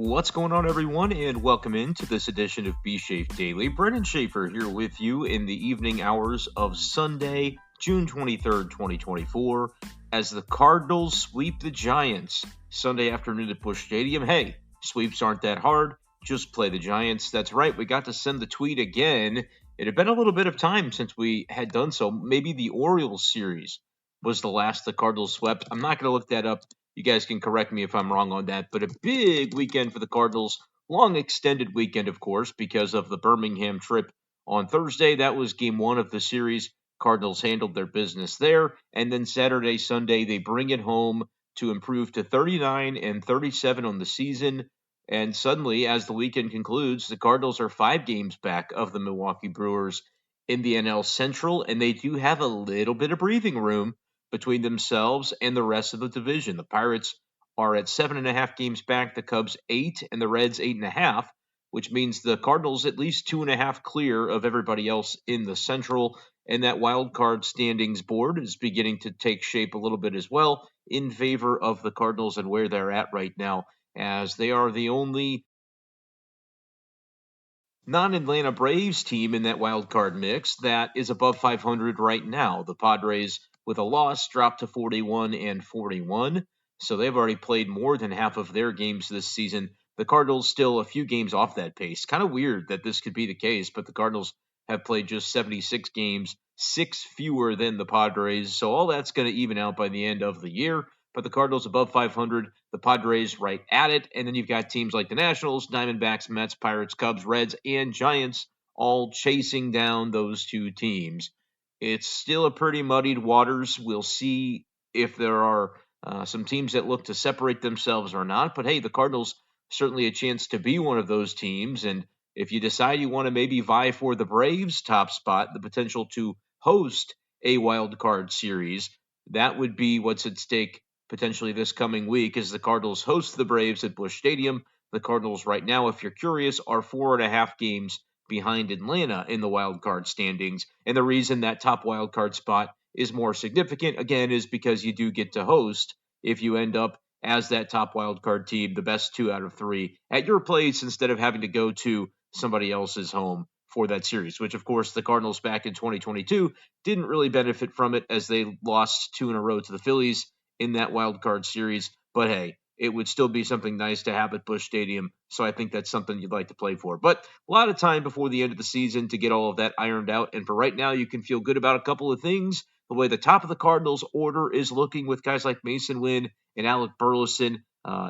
What's going on, everyone, and welcome into this edition of b-schaeff Daily. Brenden Schaeffer here with you in the evening hours of Sunday, June 23rd, 2024, as the Cardinals sweep the Giants Sunday afternoon at Busch Stadium. Hey, sweeps aren't that hard. Just play the Giants. That's right. We got to send the tweet again. It had been a little bit of time since we had done so. Maybe the Orioles series was the last the Cardinals swept. I'm not going to look that up. You guys can correct me if I'm wrong on that, but a big weekend for the Cardinals. Long extended weekend, of course, because of the Birmingham trip on Thursday. That was game one of the series. Cardinals handled their business there. And then Saturday, Sunday, they bring it home to improve to 39 and 37 on the season. And suddenly, as the weekend concludes, the Cardinals are 5 games back of the Milwaukee Brewers in the NL Central, and they do have a little bit of breathing room between themselves and the rest of the division. The Pirates are at 7.5 games back, the Cubs 8, and the Reds 8.5, which means the Cardinals at least 2.5 clear of everybody else in the Central. And that wild card standings board is beginning to take shape a little bit as well in favor of the Cardinals and where they're at right now, as they are the only non-Atlanta Braves team in that wild card mix that is above 500 right now. The Padres, with a loss, dropped to 41 and 41, so they've already played more than half of their games this season. The Cardinals still a few games off that pace. Kind of weird that this could be the case, but the Cardinals have played just 76 games, 6 fewer than the Padres, so all that's going to even out by the end of the year. But the Cardinals above 500, the Padres right at it, and then you've got teams like the Nationals, Diamondbacks, Mets, Pirates, Cubs, Reds, and Giants all chasing down those two teams. It's still a pretty muddied waters. We'll see if there are some teams that look to separate themselves or not. But hey, the Cardinals certainly a chance to be one of those teams. And if you decide you want to maybe vie for the Braves' top spot, the potential to host a wild card series, that would be what's at stake potentially this coming week as the Cardinals host the Braves at Busch Stadium. The Cardinals right now, if you're curious, are 4.5 games behind Atlanta in the wild card standings. And the reason that top wild card spot is more significant, again, is because you do get to host if you end up as that top wild card team, the best 2 out of 3 at your place instead of having to go to somebody else's home for that series, which, of course, the Cardinals back in 2022 didn't really benefit from it as they lost 2 in a row to the Phillies in that wild card series. But hey, it would still be something nice to have at Busch Stadium, so I think that's something you'd like to play for. But a lot of time before the end of the season to get all of that ironed out, and for right now, you can feel good about a couple of things. The way the top of the Cardinals order is looking with guys like Mason Wynn and Alec Burleson,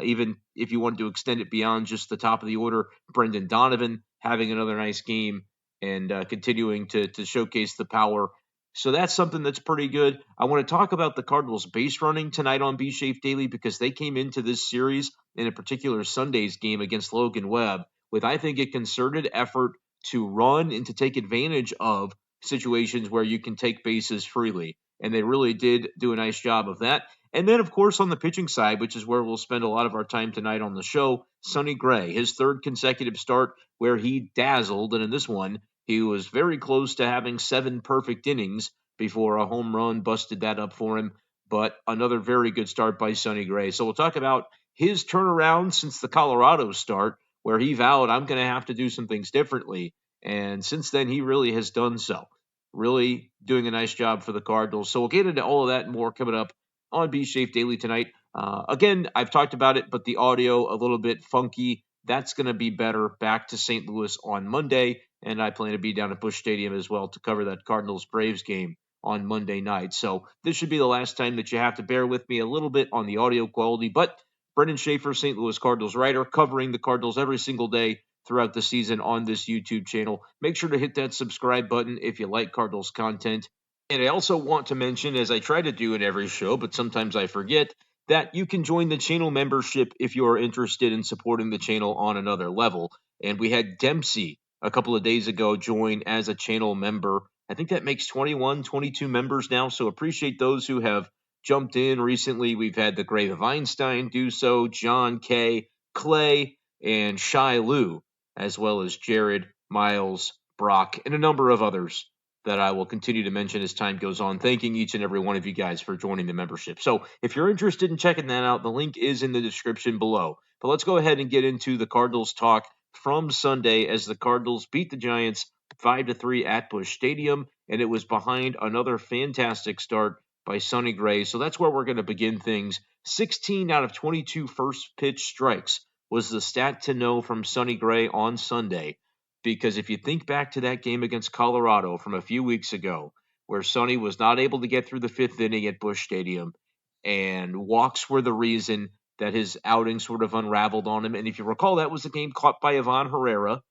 even if you wanted to extend it beyond just the top of the order, Brendan Donovan having another nice game and continuing to showcase the power. So that's something that's pretty good. I want to talk about the Cardinals base running tonight on b-schaeff Daily because they came into this series, in a particular Sunday's game against Logan Webb, with, I think, a concerted effort to run and to take advantage of situations where you can take bases freely. And they really did do a nice job of that. And then, of course, on the pitching side, which is where we'll spend a lot of our time tonight on the show, Sonny Gray, his 3rd consecutive start where he dazzled. And in this one, he was very close to having 7 perfect innings before a home run busted that up for him. But another very good start by Sonny Gray. So we'll talk about his turnaround since the Colorado start, where he vowed, I'm going to have to do some things differently. And since then, he really has done so. Really doing a nice job for the Cardinals. So we'll get into all of that and more coming up on b-schaeff Daily tonight. Again, I've talked about it, but the audio a little bit funky. That's going to be better. Back to St. Louis on Monday. And I plan to be down at Busch Stadium as well to cover that Cardinals-Braves game on Monday night. So this should be the last time that you have to bear with me a little bit on the audio quality. But Brenden Schaeffer, St. Louis Cardinals writer, covering the Cardinals every single day throughout the season on this YouTube channel. Make sure to hit that subscribe button if you like Cardinals content. And I also want to mention, as I try to do in every show, but sometimes I forget, that you can join the channel membership if you are interested in supporting the channel on another level. And we had Dempsey a couple of days ago join as a channel member. I think that makes 21, 22 members now, so appreciate those who have jumped in recently. We've had the Grave of Einstein do so, John K., Clay, and Shai Lu, as well as Jared, Miles, Brock, and a number of others that I will continue to mention as time goes on, thanking each and every one of you guys for joining the membership. So if you're interested in checking that out, the link is in the description below. But let's go ahead and get into the Cardinals talk from Sunday as the Cardinals beat the Giants 5-3 at Busch Stadium, and it was behind another fantastic start by Sonny Gray. So that's where we're going to begin things. 16 out of 22 first pitch strikes was the stat to know from Sonny Gray on Sunday. Because if you think back to that game against Colorado from a few weeks ago, where Sonny was not able to get through the fifth inning at Busch Stadium, and walks were the reason that his outing sort of unraveled on him. And if you recall, that was the game caught by Ivan Herrera,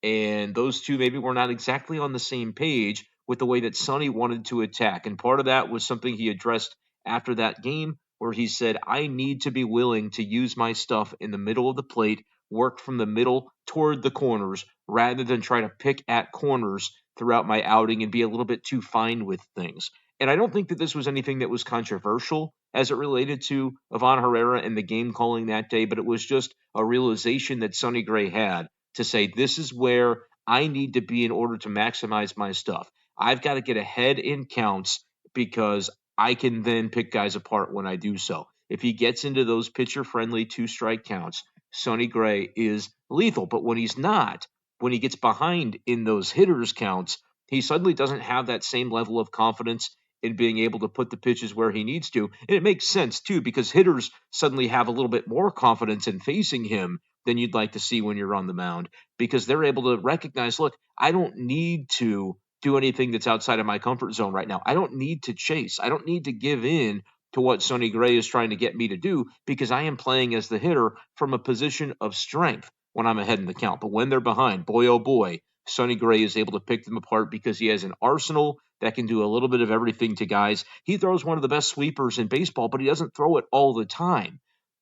and those two maybe were not exactly on the same page with the way that Sonny wanted to attack. And part of that was something he addressed after that game, where he said, I need to be willing to use my stuff in the middle of the plate, work from the middle toward the corners, rather than try to pick at corners throughout my outing and be a little bit too fine with things. And I don't think that this was anything that was controversial as it related to Ivan Herrera and the game calling that day, but it was just a realization that Sonny Gray had to say, this is where I need to be in order to maximize my stuff. I've got to get ahead in counts because I can then pick guys apart when I do so. If he gets into those pitcher-friendly two-strike counts, Sonny Gray is lethal. But when he's not, when he gets behind in those hitters counts, he suddenly doesn't have that same level of confidence in being able to put the pitches where he needs to. And it makes sense, too, because hitters suddenly have a little bit more confidence in facing him than you'd like to see when you're on the mound, because they're able to recognize, look, I don't need to do anything that's outside of my comfort zone right now. I don't need to chase. I don't need to give in to what Sonny Gray is trying to get me to do, because I am playing as the hitter from a position of strength when I'm ahead in the count. But when they're behind, boy, oh boy, Sonny Gray is able to pick them apart because he has an arsenal that can do a little bit of everything to guys. He throws one of the best sweepers in baseball, but he doesn't throw it all the time.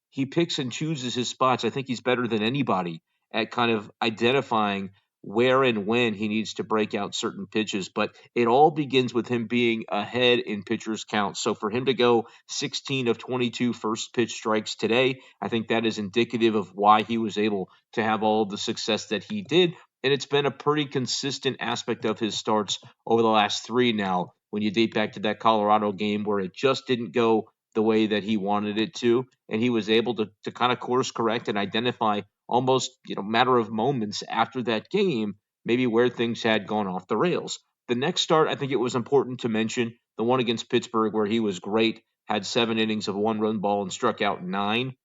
He picks and chooses his spots. I think he's better than anybody at kind of identifying where and when he needs to break out certain pitches. But it all begins with him being ahead in pitchers' counts. So for him to go 16 of 22 first pitch strikes today, I think that is indicative of why he was able to have all of the success that he did. And it's been a pretty consistent aspect of his starts over the last three now, when you date back to that Colorado game where it just didn't go the way that he wanted it to. And he was able to kind of course correct and identify almost, matter of moments after that game, maybe where things had gone off the rails. The next start, I think it was important to mention, the one against Pittsburgh where he was great, had 7 innings of 1-run ball and struck out 9.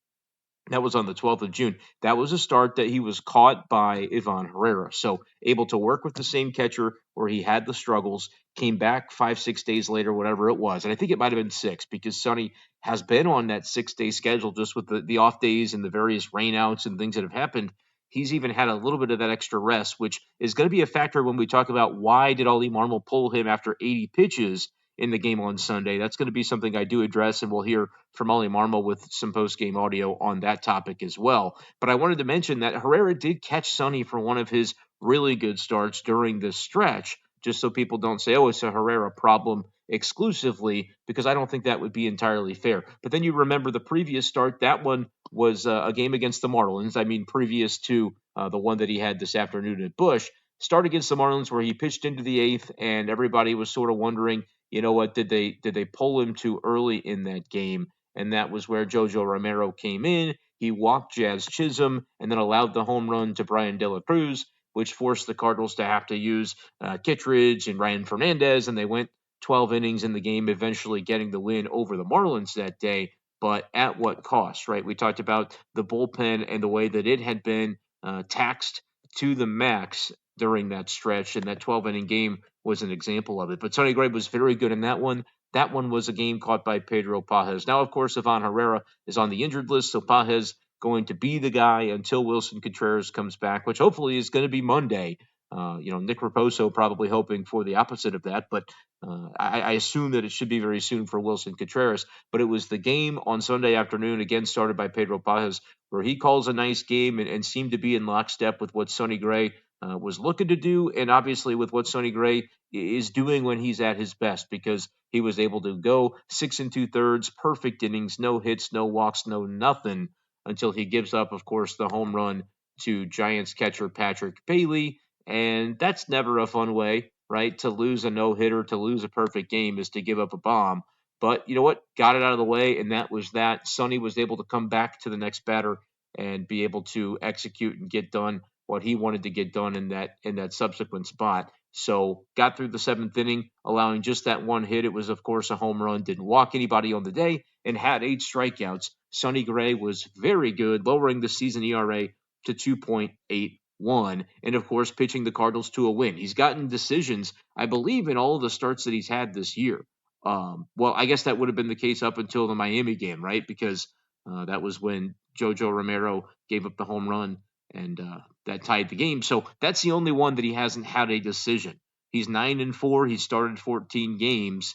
That was on the 12th of June. That was a start that he was caught by Ivan Herrera. So able to work with the same catcher where he had the struggles, came back 5-6 days later, whatever it was. And I think it might have been 6, because Sonny has been on that 6-day schedule just with the off days and the various rainouts and things that have happened. He's even had a little bit of that extra rest, which is going to be a factor when we talk about why did Oli Marmol pull him after 80 pitches in the game on Sunday. That's going to be something I do address, and we'll hear from Oli Marmol with some post-game audio on that topic as well. But I wanted to mention that Herrera did catch Sonny for one of his really good starts during this stretch, just so people don't say, oh, it's a Herrera problem exclusively, because I don't think that would be entirely fair. But then you remember the previous start. That one was a game against the Marlins. I mean, previous to the one that he had this afternoon at Busch. Start against the Marlins where he pitched into the 8th, and everybody was sort of wondering, what, did they pull him too early in that game? And that was where Jojo Romero came in. He walked Jazz Chisholm and then allowed the home run to Brian De La Cruz, which forced the Cardinals to have to use Kittredge and Ryan Fernandez, and they went 12 innings in the game, eventually getting the win over the Marlins that day. But at what cost, right? We talked about the bullpen and the way that it had been taxed to the max during that stretch, and that 12-inning game was an example of it. But Sonny Gray was very good in that one. That one was a game caught by Pedro Pages. Now, of course, Ivan Herrera is on the injured list, so Pages going to be the guy until Wilson Contreras comes back, which hopefully is going to be Monday. Nick Raposo probably hoping for the opposite of that, but I assume that it should be very soon for Wilson Contreras. But it was the game on Sunday afternoon, again started by Pedro Pages, where he calls a nice game and seemed to be in lockstep with what Sonny Gray was looking to do, and obviously with what Sonny Gray is doing when he's at his best, because he was able to go 6 2/3, perfect innings, no hits, no walks, no nothing, until he gives up, of course, the home run to Giants catcher Patrick Bailey. And that's never a fun way, right? To lose a no-hitter, to lose a perfect game is to give up a bomb. But you know what? Got it out of the way, and that was that. Sonny was able to come back to the next batter and be able to execute and get done what he wanted to get done in that subsequent spot. So got through the seventh inning, allowing just that one hit. It was, of course, a home run. Didn't walk anybody on the day and had 8 strikeouts. Sonny Gray was very good, lowering the season ERA to 2.81. And of course, pitching the Cardinals to a win. He's gotten decisions, I believe, in all of the starts that he's had this year. Well, I guess that would have been the case up until the Miami game, right? Because that was when Jojo Romero gave up the home run and that tied the game. So that's the only one that he hasn't had a decision. He's 9-4. He started 14 games.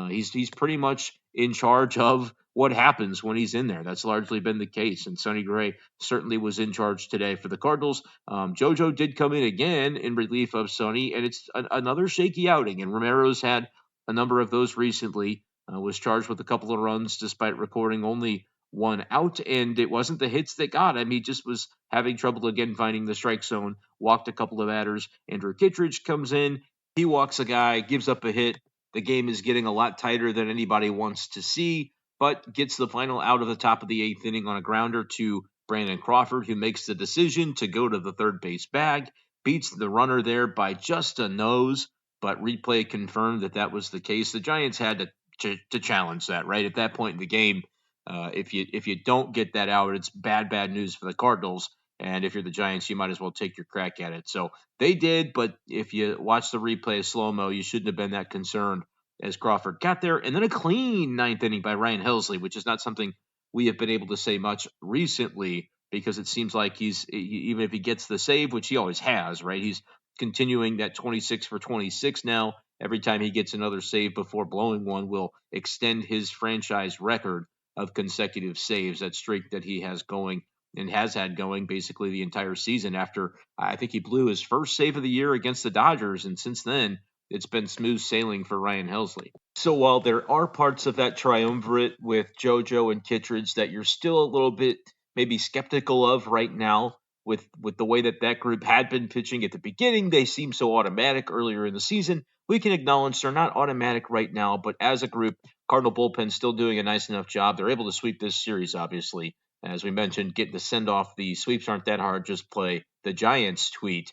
He's pretty much in charge of what happens when he's in there. That's largely been the case. And Sonny Gray certainly was in charge today for the Cardinals. Jojo did come in again in relief of Sonny, and it's another shaky outing. And Romero's had a number of those recently. Was charged with a couple of runs despite recording only one out, and it wasn't the hits that got him. He just was having trouble again finding the strike zone, walked a couple of batters. Andrew Kittredge comes in, he walks a guy, gives up a hit. The game is getting a lot tighter than anybody wants to see, but gets the final out of the top of the 8th inning on a grounder to Brandon Crawford, who makes the decision to go to the third base bag, beats the runner there by just a nose, but replay confirmed that was the case. The Giants had to challenge that, right? At that point in the game, if you don't get that out, it's bad news for the Cardinals. And if you're the Giants, you might as well take your crack at it. So they did, but if you watch the replay of slow-mo, you shouldn't have been that concerned as Crawford got there. And then a clean 9th inning by Ryan Helsley, which is not something we have been able to say much recently, because it seems like even if he gets the save, which he always has, right? He's continuing that 26 for 26 now. Every time he gets another save before blowing one will extend his franchise record of consecutive saves, that streak that he has going and has had going basically the entire season. After I think he blew his first save of the year against the Dodgers, and since then it's been smooth sailing for Ryan Helsley. So while there are parts of that triumvirate with JoJo and Kittredge that you're still a little bit maybe skeptical of right now, with the way that group had been pitching at the beginning, they seem so automatic earlier in the season. We can acknowledge they're not automatic right now, but as a group, Cardinal bullpen's still doing a nice enough job. They're able to sweep this series, obviously. As we mentioned, getting to send off the sweeps aren't that hard. Just play the Giants tweet.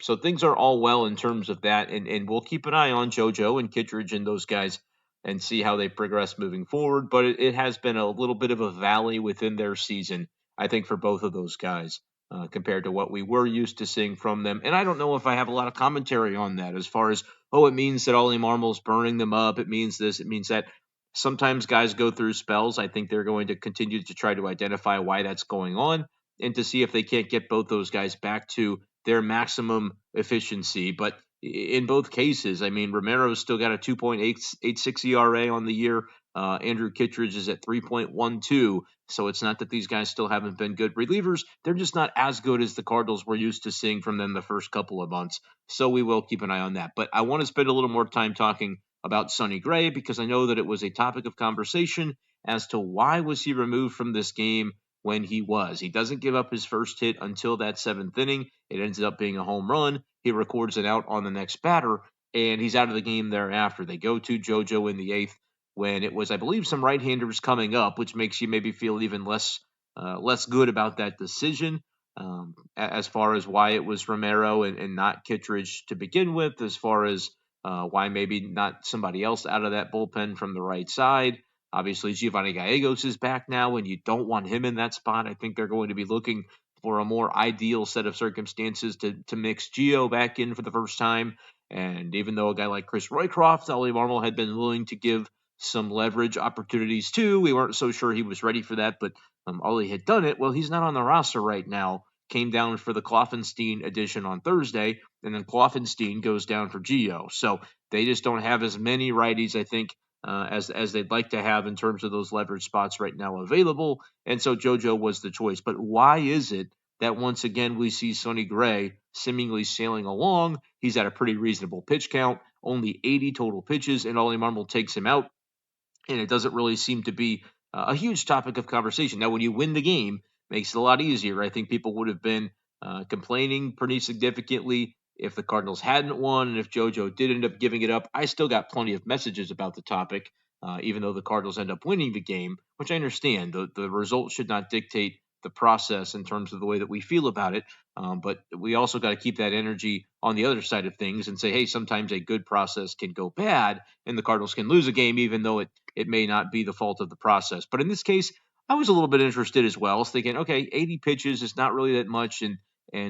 So things are all well in terms of that, and we'll keep an eye on JoJo and Kittredge and those guys and see how they progress moving forward. But it has been a little bit of a valley within their season, I think, for both of those guys. Compared to what we were used to seeing from them. And I don't know if I have a lot of commentary on that as far as, it means that Oli Marmol's burning them up. It means this, it means that. Sometimes guys go through spells. I think they're going to continue to try to identify why that's going on and to see if they can't get both those guys back to their maximum efficiency. But in both cases, I mean, Romero's still got a 2.86 ERA on the year. Andrew Kittredge is at 3.12. So it's not that these guys still haven't been good relievers. They're just not as good as the Cardinals were used to seeing from them the first couple of months. So we will keep an eye on that. But I want to spend a little more time talking about Sonny Gray because I know that it was a topic of conversation as to why was he removed from this game when he was. He doesn't give up his first hit until that 7th inning. It ends up being a home run. He records it out on the next batter, and he's out of the game thereafter. They go to JoJo in the 8th when it was, I believe, some right-handers coming up, which makes you maybe feel even less good about that decision. As far as why it was Romero and not Kittredge to begin with, as far as why maybe not somebody else out of that bullpen from the right side. Obviously, Giovanni Gallegos is back now, and you don't want him in that spot. I think they're going to be looking for a more ideal set of circumstances to mix Gio back in for the first time. And even though a guy like Chris Roycroft, Oli Marmol had been willing to give some leverage opportunities too, we weren't so sure he was ready for that, but Oli had done it. Well, he's not on the roster right now. Came down for the Kloffenstein edition on Thursday, and then Kloffenstein goes down for Gio. So they just don't have as many righties, I think, as they'd like to have in terms of those leverage spots right now available. And so JoJo was the choice. But why is it that once again we see Sonny Gray seemingly sailing along? He's at a pretty reasonable pitch count, only 80 total pitches, and Oli Marmol takes him out. And it doesn't really seem to be a huge topic of conversation. Now, when you win the game, makes it a lot easier. I think people would have been complaining pretty significantly if the Cardinals hadn't won, and if JoJo did end up giving it up. I still got plenty of messages about the topic, even though the Cardinals end up winning the game, which I understand. The result should not dictate the process in terms of the way that we feel about it. But we also got to keep that energy on the other side of things and say, hey, sometimes a good process can go bad and the Cardinals can lose a game, even though it may not be the fault of the process. But in this case, I was a little bit interested as well, thinking, okay, 80 pitches is not really that much, and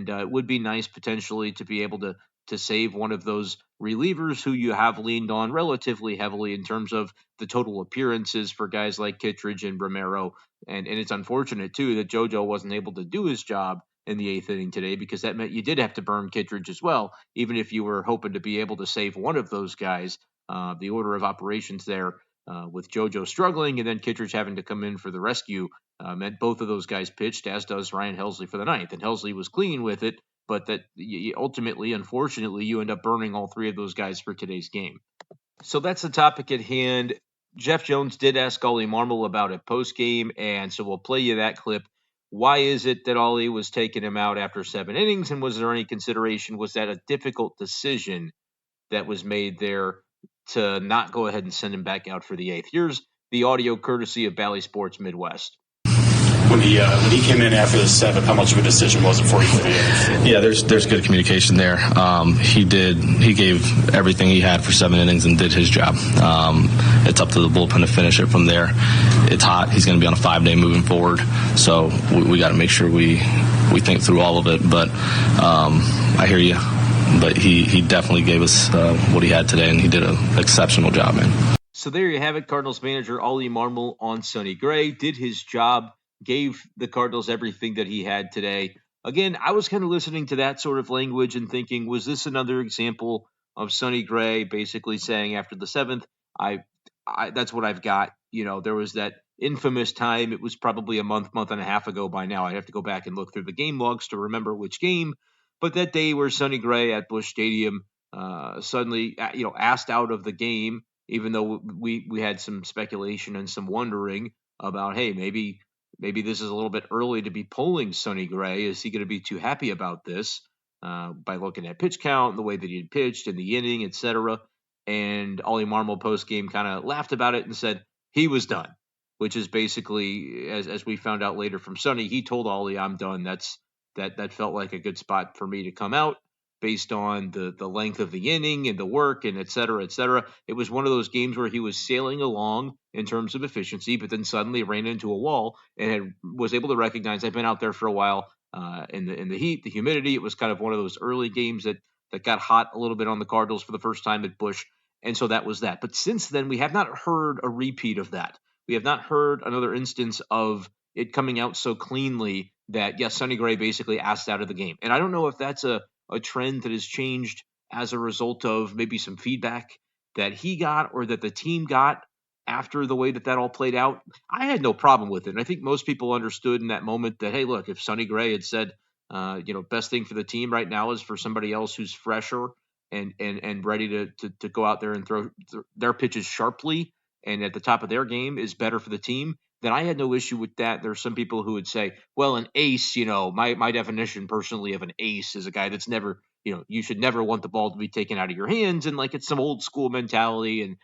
it would be nice potentially to be able to save one of those relievers who you have leaned on relatively heavily in terms of the total appearances for guys like Kittredge and Romero. And it's unfortunate, too, that JoJo wasn't able to do his job in the eighth inning today, because that meant you did have to burn Kittredge as well, even if you were hoping to be able to save one of those guys. The order of operations there, with JoJo struggling and then Kittredge having to come in for the rescue, meant both of those guys pitched, as does Ryan Helsley for the ninth. And Helsley was clean with it, but that ultimately, unfortunately, you end up burning all three of those guys for today's game. So that's the topic at hand. Jeff Jones did ask Oli Marmol about it post-game, and so we'll play you that clip. Why is it that Oli was taking him out after 7 innings, and was there any consideration? Was that a difficult decision that was made there to not go ahead and send him back out for the eighth? Here's the audio courtesy of Bally Sports Midwest. When he came in after the 7th, how much of a decision was it for you for the 8th? Yeah, there's good communication there. He gave everything he had for 7 innings and did his job. It's up to the bullpen to finish it from there. It's hot. He's going to be on a 5-day moving forward, so we got to make sure we think through all of it. But I hear you. But he definitely gave us what he had today, and he did an exceptional job, man. So there you have it. Cardinals manager Oli Marmol on Sonny Gray did his job, gave the Cardinals everything that he had today. Again, I was kind of listening to that sort of language and thinking, was this another example of Sonny Gray basically saying after the 7th, I that's what I've got. There was that infamous time. It was probably a month and a half ago by now. I'd have to go back and look through the game logs to remember which game. But that day where Sonny Gray at Busch Stadium suddenly, asked out of the game, even though we had some speculation and some wondering about, hey, maybe this is a little bit early to be polling Sonny Gray. Is he going to be too happy about this by looking at pitch count and the way that he had pitched in the inning, etc.? And Oli Marmol post-game kind of laughed about it and said he was done, which is basically, as we found out later from Sonny, he told Oli, I'm done. That felt like a good spot for me to come out based on the length of the inning and the work and et cetera, et cetera. It was one of those games where he was sailing along in terms of efficiency, but then suddenly ran into a wall and was able to recognize, I've been out there for a while in the heat, the humidity. It was kind of one of those early games that got hot a little bit on the Cardinals for the first time at Busch. And so that was that. But since then, we have not heard a repeat of that. We have not heard another instance of it coming out so cleanly that, yes, Sonny Gray basically asked out of the game. And I don't know if that's a trend that has changed as a result of maybe some feedback that he got or that the team got after the way that all played out. I had no problem with it. And I think most people understood in that moment that, hey, look, if Sonny Gray had said, best thing for the team right now is for somebody else who's fresher and ready to go out there and throw their pitches sharply and at the top of their game is better for the team, then I had no issue with that. There are some people who would say, well, an ace, my definition personally of an ace is a guy that's never, you should never want the ball to be taken out of your hands. And like, it's some old school mentality and,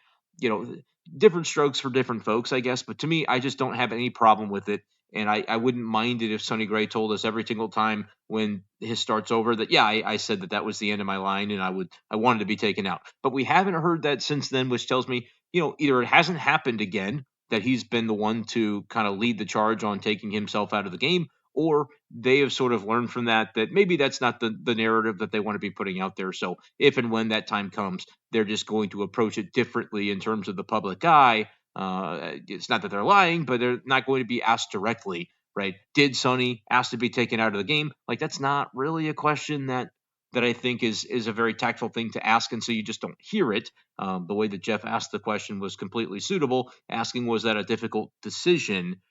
different strokes for different folks, I guess. But to me, I just don't have any problem with it. And I wouldn't mind it if Sonny Gray told us every single time when his start's over that, yeah, I said that was the end of my line and I wanted to be taken out. But we haven't heard that since then, which tells me, either it hasn't happened again, that he's been the one to kind of lead the charge on taking himself out of the game, or they have sort of learned from that maybe that's not the narrative that they want to be putting out there. So if and when that time comes, they're just going to approach it differently in terms of the public eye. It's not that they're lying, but they're not going to be asked directly, right? Did Sonny ask to be taken out of the game? Like, that's not really a question that I think is a very tactful thing to ask, and so you just don't hear it. The way that Jeff asked the question was completely suitable, asking was that a difficult decision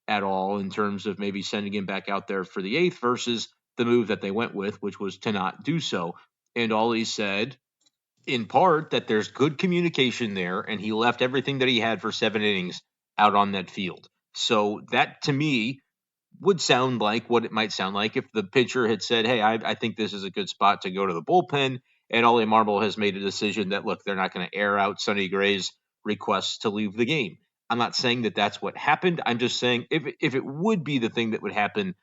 at all in terms of maybe sending him back out there for the 8th versus the move that they went with, which was to not do so. And Oli said, in part, that there's good communication there, and he left everything that he had for 7 innings out on that field. So that, to me, would sound like what it might sound like if the pitcher had said, hey, I think this is a good spot to go to the bullpen, and Oli Marmol has made a decision that, look, they're not going to air out Sonny Gray's requests to leave the game. I'm not saying that that's what happened. I'm just saying if it would be the thing that would happen.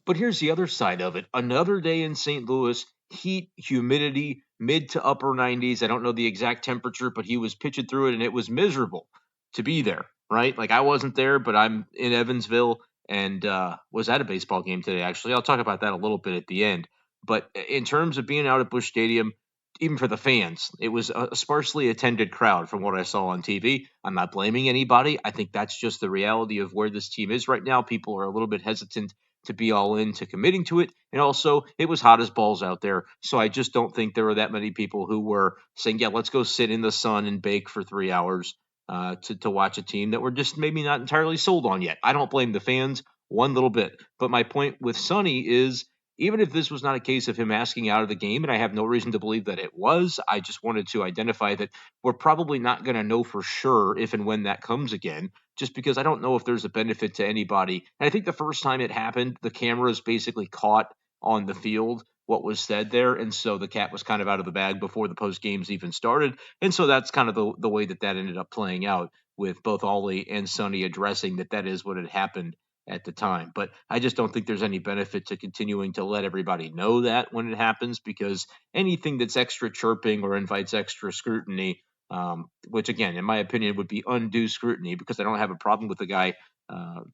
But here's the other side of it. Another day in St. Louis, heat, humidity, mid to upper 90s. I don't know the exact temperature, but he was pitching through it, and it was miserable to be there, right? Like, I wasn't there, but I'm in Evansville and was at a baseball game today, actually. I'll talk about that a little bit at the end. But in terms of being out at Busch Stadium, even for the fans, it was a sparsely attended crowd from what I saw on TV. I'm not blaming anybody. I think that's just the reality of where this team is right now. People are a little bit hesitant to be all into committing to it. And also, it was hot as balls out there. So I just don't think there were that many people who were saying, yeah, let's go sit in the sun and bake for 3 hours to watch a team that we're just maybe not entirely sold on yet. I don't blame the fans one little bit. But my point with Sonny is, even if this was not a case of him asking out of the game, and I have no reason to believe that it was, I just wanted to identify that we're probably not going to know for sure if and when that comes again, just because I don't know if there's a benefit to anybody. And I think the first time it happened, the cameras basically caught on the field what was said there, and so the cat was kind of out of the bag before the post games even started. And so that's kind of the way that ended up playing out, with both Oli and Sonny addressing that is what had happened at the time. But I just don't think there's any benefit to continuing to let everybody know that when it happens, because anything that's extra chirping or invites extra scrutiny, which again, in my opinion, would be undue scrutiny, because I don't have a problem with the guy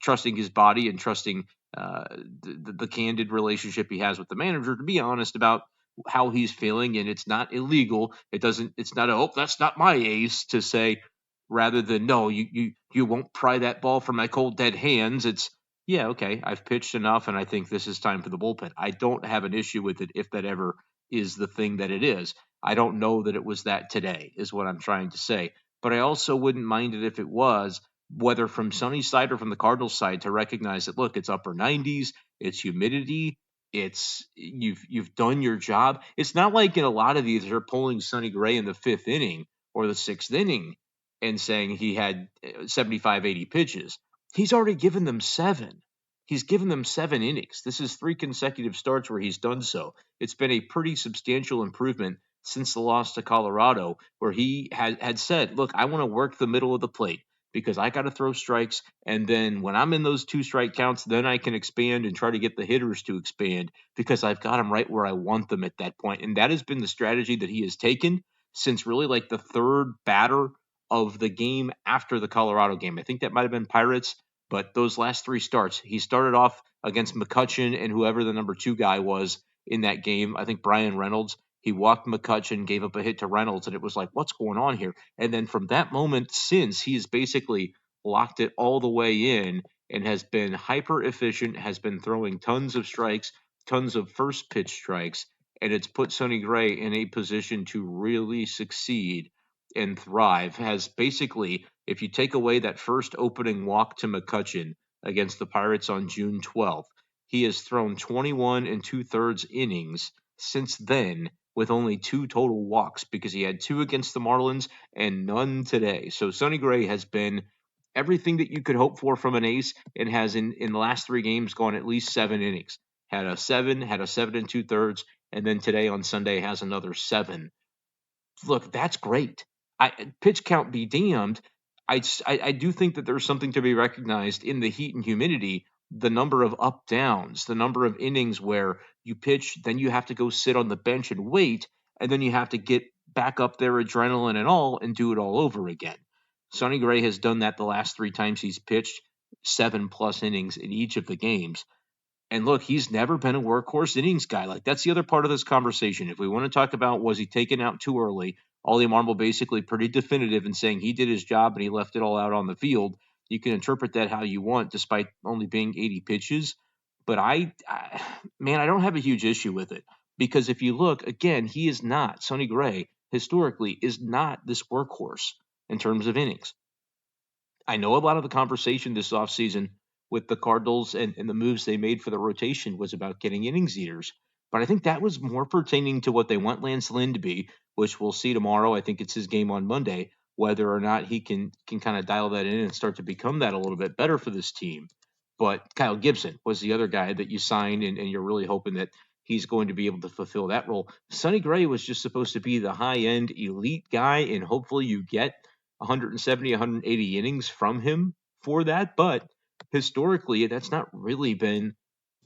trusting his body and trusting the candid relationship he has with the manager to be honest about how he's feeling. And it's not illegal. It's not that's not my ace to say, rather than, no, you won't pry that ball from my cold dead hands. It's, yeah, okay, I've pitched enough, and I think this is time for the bullpen. I don't have an issue with it if that ever is the thing that it is. I don't know that it was that today, is what I'm trying to say. But I also wouldn't mind it if it was, whether from Sonny's side or from the Cardinals side, to recognize that, look, it's upper 90s, it's humidity, it's you've done your job. It's not like in a lot of these they're pulling Sonny Gray in the 5th inning or the 6th inning and saying he had 75, 80 pitches. He's already given them 7. He's given them 7 innings. This is 3 consecutive starts where he's done so. It's been a pretty substantial improvement since the loss to Colorado, where he had said, look, I want to work the middle of the plate because I got to throw strikes. And then when I'm in those 2 strike counts, then I can expand and try to get the hitters to expand, because I've got them right where I want them at that point. And that has been the strategy that he has taken since really like the 3rd batter of the game after the Colorado game. I think that might have been Pirates, but those last 3 starts, he started off against McCutchen and whoever the number 2 guy was in that game. I think Brian Reynolds. He walked McCutchen, gave up a hit to Reynolds, and it was like, what's going on here? And then from that moment since, he's basically locked it all the way in and has been hyper efficient, has been throwing tons of strikes, tons of first pitch strikes, and it's put Sonny Gray in a position to really succeed and thrive. Has basically, if you take away that first opening walk to McCutchen against the Pirates on June 12th, he has thrown 21 2/3 innings since then, with only 2 total walks, because he had 2 against the Marlins and none today. So Sonny Gray has been everything that you could hope for from an ace, and has in the last 3 games gone at least 7 innings. Had a 7 2/3, and then today on Sunday has another 7. Look, that's great. Pitch count be damned. I do think that there's something to be recognized in the heat and humidity, the number of up downs, the number of innings where you pitch, then you have to go sit on the bench and wait, and then you have to get back up there, adrenaline and all, and do it all over again. Sonny Gray has done that the last 3 times he's pitched, 7+ innings in each of the games. And look, he's never been a workhorse innings guy. Like, that's the other part of this conversation. If we want to talk about, was he taken out too early, Oli Marmol basically pretty definitive in saying he did his job and he left it all out on the field. You can interpret that how you want, despite only being 80 pitches. But man, I don't have a huge issue with it, because if you look, again, he is not, Sonny Gray, historically, is not this workhorse in terms of innings. I know a lot of the conversation this offseason with the Cardinals and the moves they made for the rotation was about getting innings eaters, but I think that was more pertaining to what they want Lance Lynn to be, which we'll see tomorrow. I think it's his game on Monday, whether or not he can kind of dial that in and start to become that a little bit better for this team. But Kyle Gibson was the other guy that you signed, and you're really hoping that he's going to be able to fulfill that role. Sonny Gray was just supposed to be the high-end elite guy, and hopefully you get 170, 180 innings from him for that, but historically, that's not really been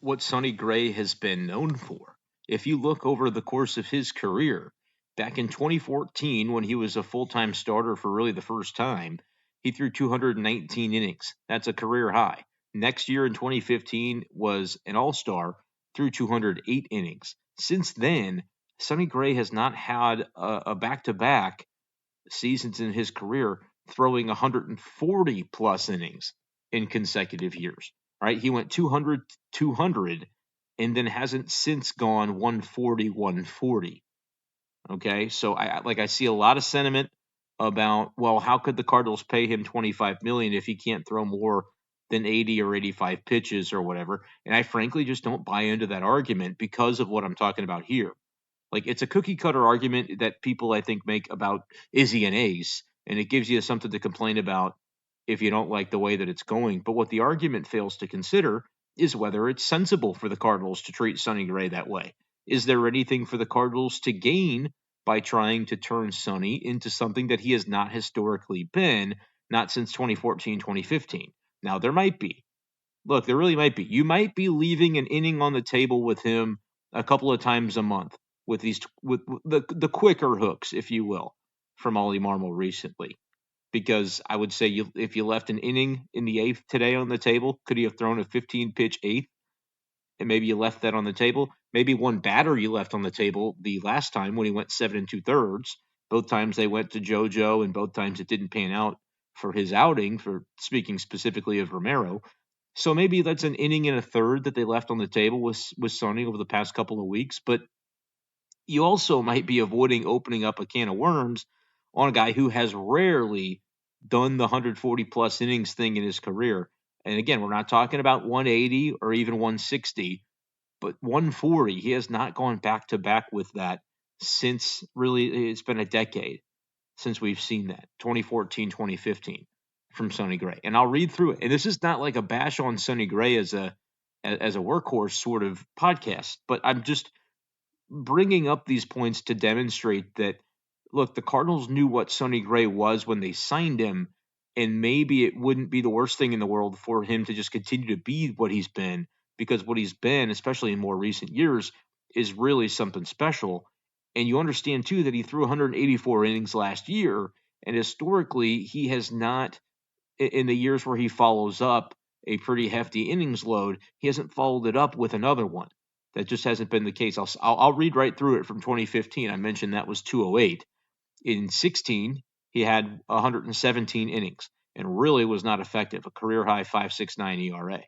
what Sonny Gray has been known for. If you look over the course of his career, back in 2014, when he was a full-time starter for really the first time, he threw 219 innings. That's a career high. Next year in 2015 was an all-star, threw 208 innings. Since then, Sonny Gray has not had a back-to-back seasons in his career throwing 140 plus innings in consecutive years. Right? He went 200, 200, and then hasn't since gone 140, 140. Okay, so I see a lot of sentiment about, well, how could the Cardinals pay him $25 million if he can't throw more than 80 or 85 pitches or whatever? And I frankly just don't buy into that argument because of what I'm talking about here. Like, it's a cookie cutter argument that people, I think, make about, is he an ace? And it gives you something to complain about if you don't like the way that it's going. But what the argument fails to consider is whether it's sensible for the Cardinals to treat Sonny Gray that way. Is there anything for the Cardinals to gain by trying to turn Sonny into something that he has not historically been, not since 2014, 2015? Now, there might be. Look, there really might be. You might be leaving an inning on the table with him a couple of times a month with the quicker hooks, if you will, from Oli Marmol recently. Because I would say if you left an inning in the eighth today on the table, could he have thrown a 15-pitch eighth? And maybe you left that on the table. Maybe one batter you left on the table the last time when he went 7 2/3. Both times they went to JoJo, and both times it didn't pan out for his outing, for speaking specifically of Romero. So maybe that's an inning and a third that they left on the table with Sonny over the past couple of weeks. But you also might be avoiding opening up a can of worms on a guy who has rarely done the 140 plus innings thing in his career. And again, we're not talking about 180 or even 160, but 140. He has not gone back to back with that since really it's been a decade since we've seen that, 2014, 2015 from Sonny Gray. And I'll read through it. And this is not like a bash on Sonny Gray as a workhorse sort of podcast, but I'm just bringing up these points to demonstrate that, look, the Cardinals knew what Sonny Gray was when they signed him, and maybe it wouldn't be the worst thing in the world for him to just continue to be what he's been, because what he's been, especially in more recent years, is really something special. And you understand, too, that he threw 184 innings last year, and historically, he has not, in the years where he follows up a pretty hefty innings load, he hasn't followed it up with another one. That just hasn't been the case. I'll read right through it from 2015. I mentioned that was 208. In 16, he had 117 innings and really was not effective, a career-high 5.69 ERA.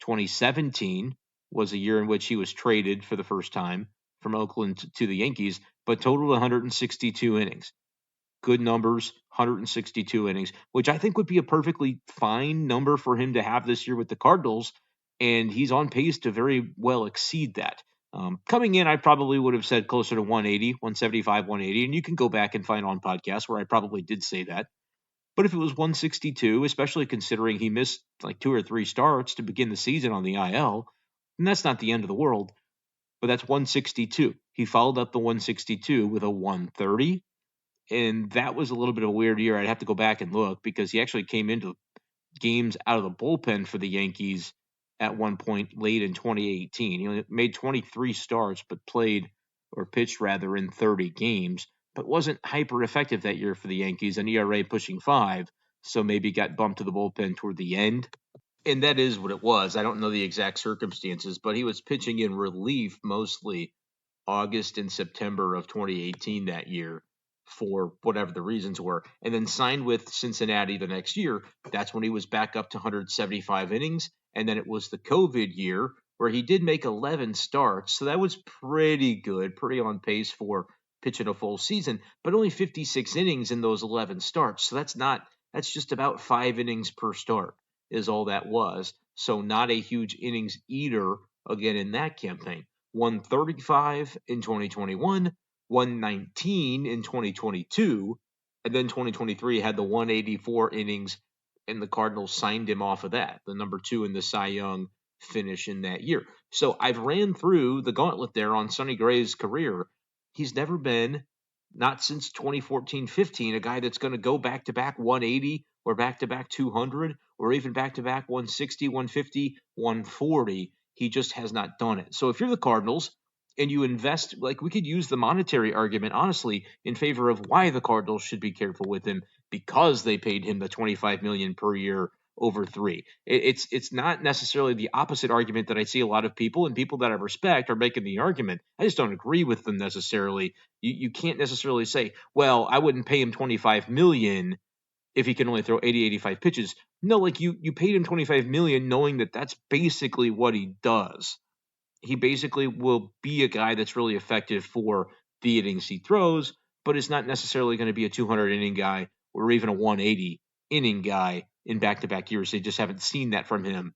2017 was a year in which he was traded for the first time from Oakland to the Yankees, but totaled 162 innings. Good numbers, 162 innings, which I think would be a perfectly fine number for him to have this year with the Cardinals, and he's on pace to very well exceed that. Coming in, I probably would have said closer to 180, 175, 180, and you can go back and find on podcasts where I probably did say that. But if it was 162, especially considering he missed like 2 or 3 starts to begin the season on the IL, then that's not the end of the world. But that's 162. He followed up the 162 with a 130, and that was a little bit of a weird year. I'd have to go back and look because he actually came into games out of the bullpen for the Yankees at one point late in 2018. He made 23 starts, but pitched rather in 30 games, but wasn't hyper effective that year for the Yankees, an ERA pushing 5, so maybe got bumped to the bullpen toward the end. And that is what it was. I don't know the exact circumstances, but he was pitching in relief mostly August and September of 2018 that year for whatever the reasons were, and then signed with Cincinnati the next year. That's when he was back up to 175 innings, and then it was the COVID year where he did make 11 starts, so that was pretty good, pretty on pace for pitching a full season, but only 56 innings in those 11 starts, so that's just about 5 innings per start is all that was, so not a huge innings eater again in that campaign. 135 in 2021, 119 in 2022, and then 2023 had the 184 innings, and the Cardinals signed him off of that, the number 2 in the Cy Young finish in that year. So I've ran through the gauntlet there on Sonny Gray's career. He's never been not since 2014-15, a guy that's going to go back-to-back 180 or back-to-back 200 or even back-to-back 160, 150, 140. He just has not done it. So if you're the Cardinals and you invest, like we could use the monetary argument, honestly, in favor of why the Cardinals should be careful with him because they paid him the $25 million per year over 3. It's not necessarily the opposite argument that I see a lot of people and people that I respect are making the argument. I just don't agree with them necessarily. You can't necessarily say, well, I wouldn't pay him $25 million if he can only throw 80, 85 pitches. No, like you paid him $25 million knowing that that's basically what he does. He basically will be a guy that's really effective for the innings he throws, but it's not necessarily going to be a 200 inning guy or even a 180 inning guy in back-to-back years. They just haven't seen that from him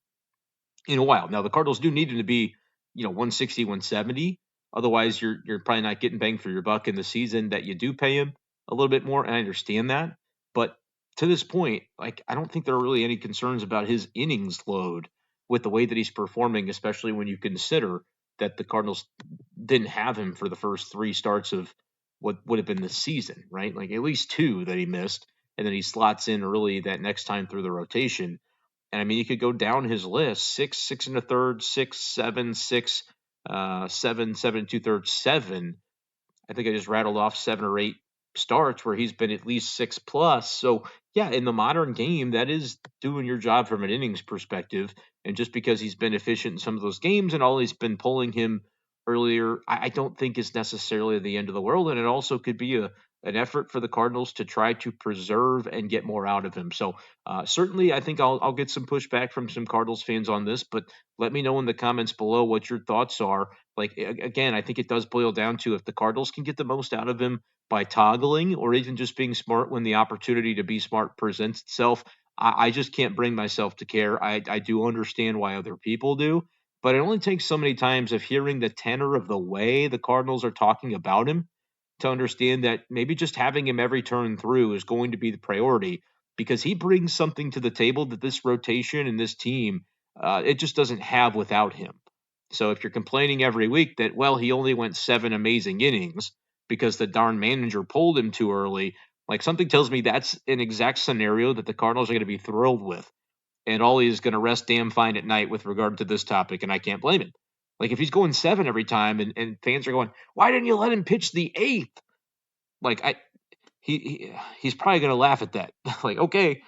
in a while. Now the Cardinals do need him to be, 160, 170. Otherwise, you're probably not getting bang for your buck in the season that you do pay him a little bit more, and I understand that. But to this point, like I don't think there are really any concerns about his innings load with the way that he's performing, especially when you consider that the Cardinals didn't have him for the first 3 starts of what would have been the season, right? Like at least 2 that he missed, and then he slots in early that next time through the rotation. And I mean, you could go down his list: 6, 6 and a third, 6, 7, 6, 7, 7 and 2/3, 7. I think I just rattled off 7 or 8 starts where he's been at least 6 plus. So yeah, in the modern game, that is doing your job from an innings perspective. And just because he's been efficient in some of those games and all he's been pulling him earlier, I don't think is necessarily the end of the world. And it also could be an effort for the Cardinals to try to preserve and get more out of him. So certainly, I think I'll get some pushback from some Cardinals fans on this, but let me know in the comments below what your thoughts are. Like again, I think it does boil down to if the Cardinals can get the most out of him by toggling or even just being smart when the opportunity to be smart presents itself. I just can't bring myself to care. I do understand why other people do, but it only takes so many times of hearing the tenor of the way the Cardinals are talking about him to understand that maybe just having him every turn through is going to be the priority because he brings something to the table that this rotation and this team, it just doesn't have without him. So if you're complaining every week that, well, he only went 7 amazing innings because the darn manager pulled him too early, like something tells me that's an exact scenario that the Cardinals are going to be thrilled with. And Ollie is going to rest damn fine at night with regard to this topic, and I can't blame him. Like if he's going 7 every time and fans are going, why didn't you let him pitch the 8th? Like he's probably going to laugh at that. Like, okay,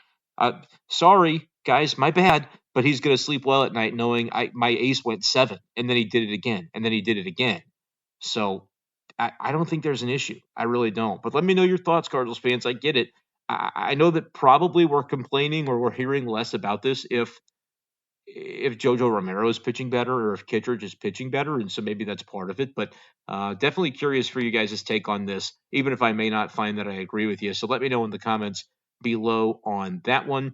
sorry guys, my bad, but he's going to sleep well at night knowing my ace went 7 and then he did it again and then he did it again. So I don't think there's an issue. I really don't. But let me know your thoughts, Cardinals fans. I get it. I know that probably we're complaining or we're hearing less about this if Jojo Romero is pitching better or if Kittredge is pitching better, and so maybe that's part of it. But definitely curious for you guys' take on this, even if I may not find that I agree with you. So let me know in the comments below on that one.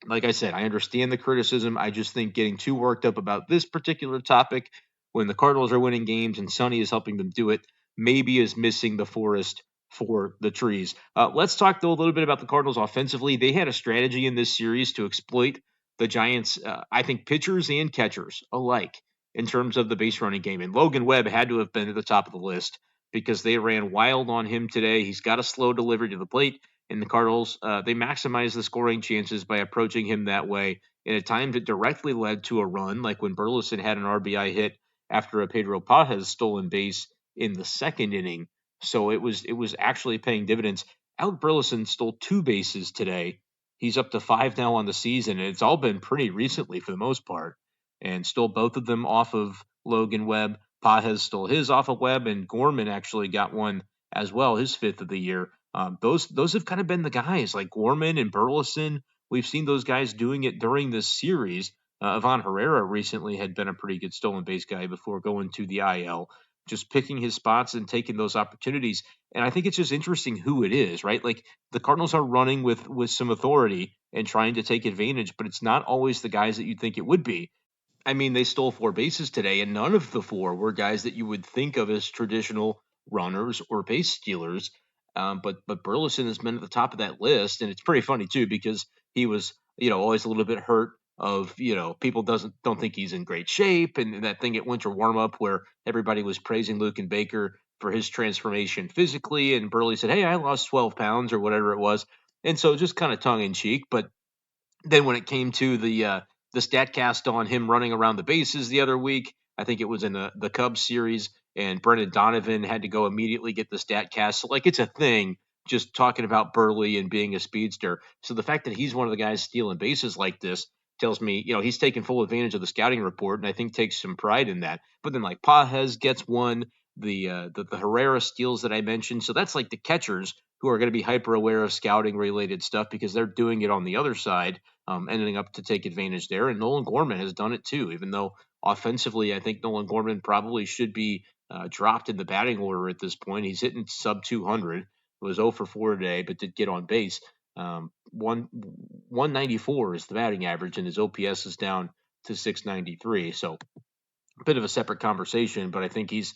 Like I said, I understand the criticism. I just think getting too worked up about this particular topic when the Cardinals are winning games and Sonny is helping them do it maybe is missing the forest for the trees. Let's talk, though, a little bit about the Cardinals offensively. They had a strategy in this series to exploit the Giants, I think, pitchers and catchers alike in terms of the base running game. And Logan Webb had to have been at the top of the list because they ran wild on him today. He's got a slow delivery to the plate. And the Cardinals, they maximize the scoring chances by approaching him that way. And at times it directly led to a run, like when Burleson had an RBI hit after a Pedro Pagés stolen base in the 2nd inning. So it was actually paying dividends. Alec Burleson stole 2 bases today. He's up to 5 now on the season, and it's all been pretty recently for the most part. And stole both of them off of Logan Webb. Pagés stole his off of Webb, and Gorman actually got one as well, his 5th of the year. Those have kind of been the guys like Gorman and Burleson. We've seen those guys doing it during this series. Ivan Herrera recently had been a pretty good stolen base guy before going to the IL, just picking his spots and taking those opportunities. And I think it's just interesting who it is, right? Like the Cardinals are running with some authority and trying to take advantage, but it's not always the guys that you'd think it would be. I mean, they stole 4 bases today, and none of the 4 were guys that you would think of as traditional runners or base stealers. But Burleson has been at the top of that list, and it's pretty funny too because he was, always a little bit hurt. Of people don't think he's in great shape, and that thing at winter warm up where everybody was praising Luke and Baker for his transformation physically. And Burley said, "Hey, I lost 12 pounds or whatever it was." And so just kind of tongue in cheek. But then when it came to the StatCast on him running around the bases the other week, I think it was in the Cubs series, and Brendan Donovan had to go immediately get the StatCast. So, like, it's a thing just talking about Burley and being a speedster. So the fact that he's one of the guys stealing bases like this tells me, he's taking full advantage of the scouting report, and I think takes some pride in that. But then, like, Pages gets one, the Herrera steals that I mentioned. So that's like the catchers who are going to be hyper aware of scouting related stuff because they're doing it on the other side, ending up to take advantage there. And Nolan Gorman has done it too, even though offensively, I think Nolan Gorman probably should be dropped in the batting order at this point. He's hitting sub 200. It was 0 for 4 today, but did get on base. 194 is the batting average, and his OPS is down to 693. So a bit of a separate conversation, but I think he's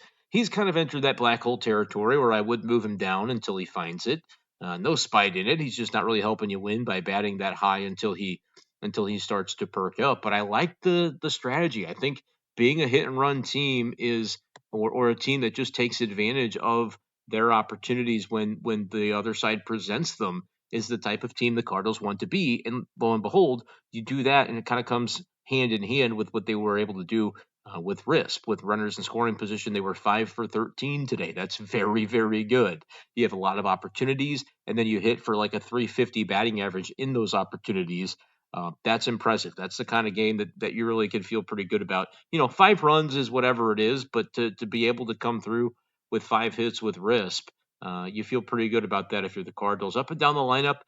kind of entered that black hole territory where I would move him down until he finds it. No spite in it. He's just not really helping you win by batting that high until he starts to perk up. But I like the strategy. I think being a hit and run team is or a team that just takes advantage of their opportunities when the other side presents them is the type of team the Cardinals want to be. And lo and behold, you do that, and it kind of comes hand in hand with what they were able to do with RISP, with runners in scoring position. They were 5 for 13 today. That's very, very good. You have a lot of opportunities, and then you hit for like a 350 batting average in those opportunities. That's impressive. That's the kind of game that you really can feel pretty good about. 5 runs is whatever it is, but to be able to come through with 5 hits with RISP, you feel pretty good about that if you're the Cardinals. Up and down the lineup,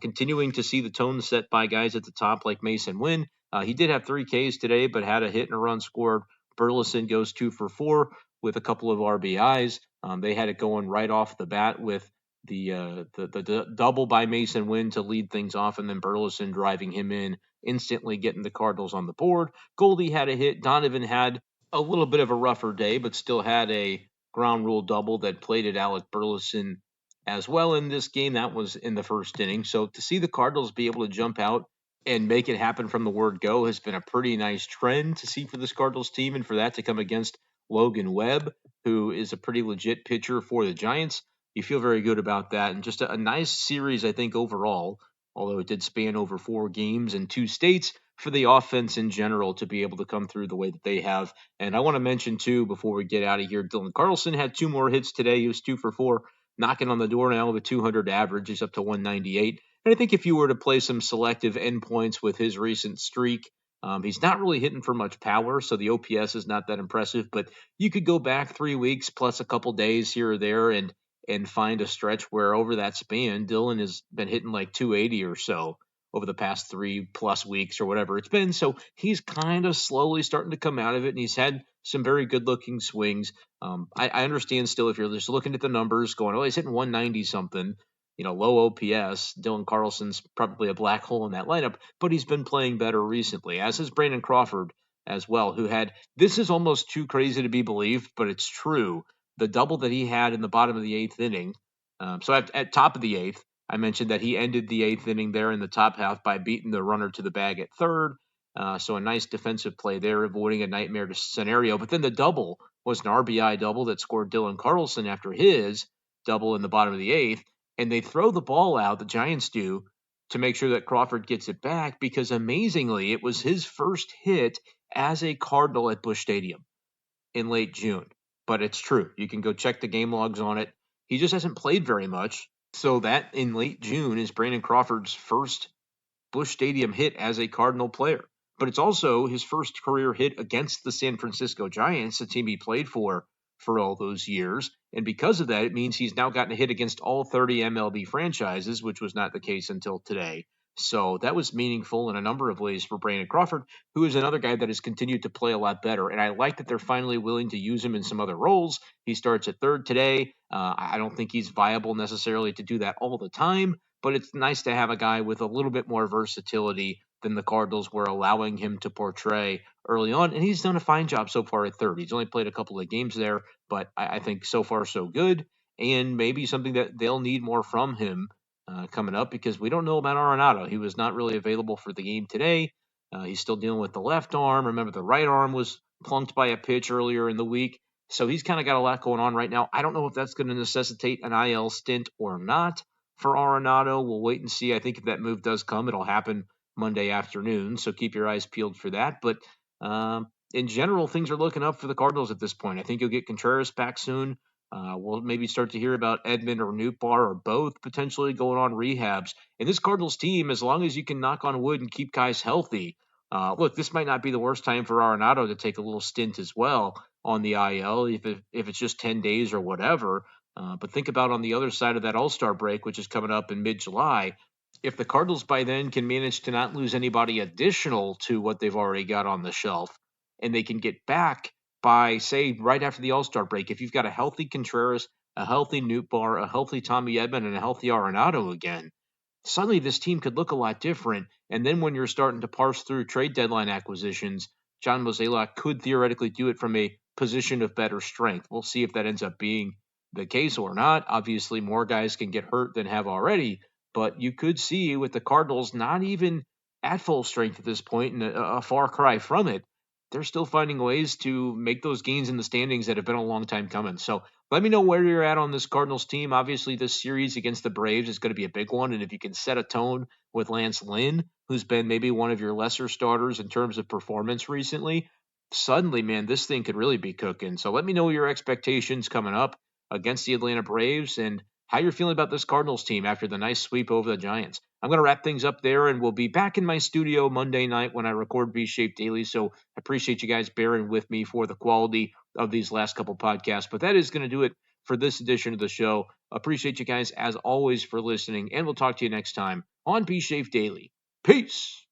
continuing to see the tone set by guys at the top like Mason Wynn. He did have 3 Ks today, but had a hit and a run scored. Burleson goes 2 for 4 with a couple of RBIs. They had it going right off the bat with the double by Mason Wynn to lead things off, and then Burleson driving him in, instantly getting the Cardinals on the board. Goldie had a hit. Donovan had a little bit of a rougher day, but still had a ground rule double that plated Alec Burleson as well in this game. That was in the first inning. So to see the Cardinals be able to jump out and make it happen from the word go has been a pretty nice trend to see for this Cardinals team, and for that to come against Logan Webb, who is a pretty legit pitcher for the Giants, you feel very good about that. And just a nice series, I think, overall, although it did span over 4 games in 2 states, for the offense in general to be able to come through the way that they have. And I want to mention, too, before we get out of here, Dylan Carlson had 2 more hits today. He was 2 for 4, knocking on the door now of a 200 average. He's up to 198. And I think if you were to play some selective endpoints with his recent streak, he's not really hitting for much power, so the OPS is not that impressive. But you could go back 3 weeks plus a couple days here or there and find a stretch where over that span, Dylan has been hitting like 280 or so over the past 3+ weeks or whatever it's been. So he's kind of slowly starting to come out of it, and he's had some very good-looking swings. I understand still if you're just looking at the numbers going, oh, he's hitting 190-something, low OPS. Dylan Carlson's probably a black hole in that lineup, but he's been playing better recently, as has Brandon Crawford as well, who had, this is almost too crazy to be believed, but it's true, the double that he had in the bottom of the 8th inning. So at top of the 8th, I mentioned that he ended the 8th inning there in the top half by beating the runner to the bag at third. So a nice defensive play there, avoiding a nightmare scenario. But then the double was an RBI double that scored Dylan Carlson after his double in the bottom of the 8th. And they throw the ball out, the Giants do, to make sure that Crawford gets it back, because amazingly, it was his first hit as a Cardinal at Busch Stadium in late June. But it's true. You can go check the game logs on it. He just hasn't played very much. So that in late June is Brandon Crawford's first Busch Stadium hit as a Cardinal player. But it's also his first career hit against the San Francisco Giants, the team he played for all those years. And because of that, it means he's now gotten a hit against all 30 MLB franchises, which was not the case until today. So that was meaningful in a number of ways for Brandon Crawford, who is another guy that has continued to play a lot better. And I like that they're finally willing to use him in some other roles. He starts at third today. I don't think he's viable necessarily to do that all the time, but it's nice to have a guy with a little bit more versatility than the Cardinals were allowing him to portray early on. And he's done a fine job so far at third. He's only played a couple of games there, but I think so far so good. And maybe something that they'll need more from him coming up, because we don't know about Arenado. He was not really available for the game today. He's still dealing with the left arm. Remember, the right arm was plunked by a pitch earlier in the week. So he's kind of got a lot going on right now. I don't know if that's going to necessitate an IL stint or not for Arenado. We'll wait and see. I think if that move does come, it'll happen Monday afternoon. So keep your eyes peeled for that. But in general, things are looking up for the Cardinals at this point. I think you'll get Contreras back soon. We'll maybe start to hear about Edman or Nootbaar or both potentially going on rehabs. And this Cardinals team, as long as you can knock on wood and keep guys healthy, look, this might not be the worst time for Arenado to take a little stint as well on the IL, if it's just 10 days or whatever. But think about on the other side of that All-Star break, which is coming up in mid-July, if the Cardinals by then can manage to not lose anybody additional to what they've already got on the shelf, and they can get back by, say, right after the All-Star break, if you've got a healthy Contreras, a healthy Nootbaar, a healthy Tommy Edman, and a healthy Arenado again, suddenly this team could look a lot different. And then when you're starting to parse through trade deadline acquisitions, John Mozeliak could theoretically do it from a position of better strength. We'll see if that ends up being the case or not. Obviously, more guys can get hurt than have already, but you could see with the Cardinals not even at full strength at this point and a far cry from it, they're still finding ways to make those gains in the standings that have been a long time coming. So let me know where you're at on this Cardinals team. Obviously, this series against the Braves is going to be a big one. And if you can set a tone with Lance Lynn, who's been maybe one of your lesser starters in terms of performance recently, suddenly, man, this thing could really be cooking. So let me know your expectations coming up against the Atlanta Braves and how you're feeling about this Cardinals team after the nice sweep over the Giants. I'm going to wrap things up there, and we'll be back in my studio Monday night when I record B-Shape Daily. So I appreciate you guys bearing with me for the quality of these last couple podcasts. But that is going to do it for this edition of the show. Appreciate you guys, as always, for listening, and we'll talk to you next time on B-Shape Daily. Peace!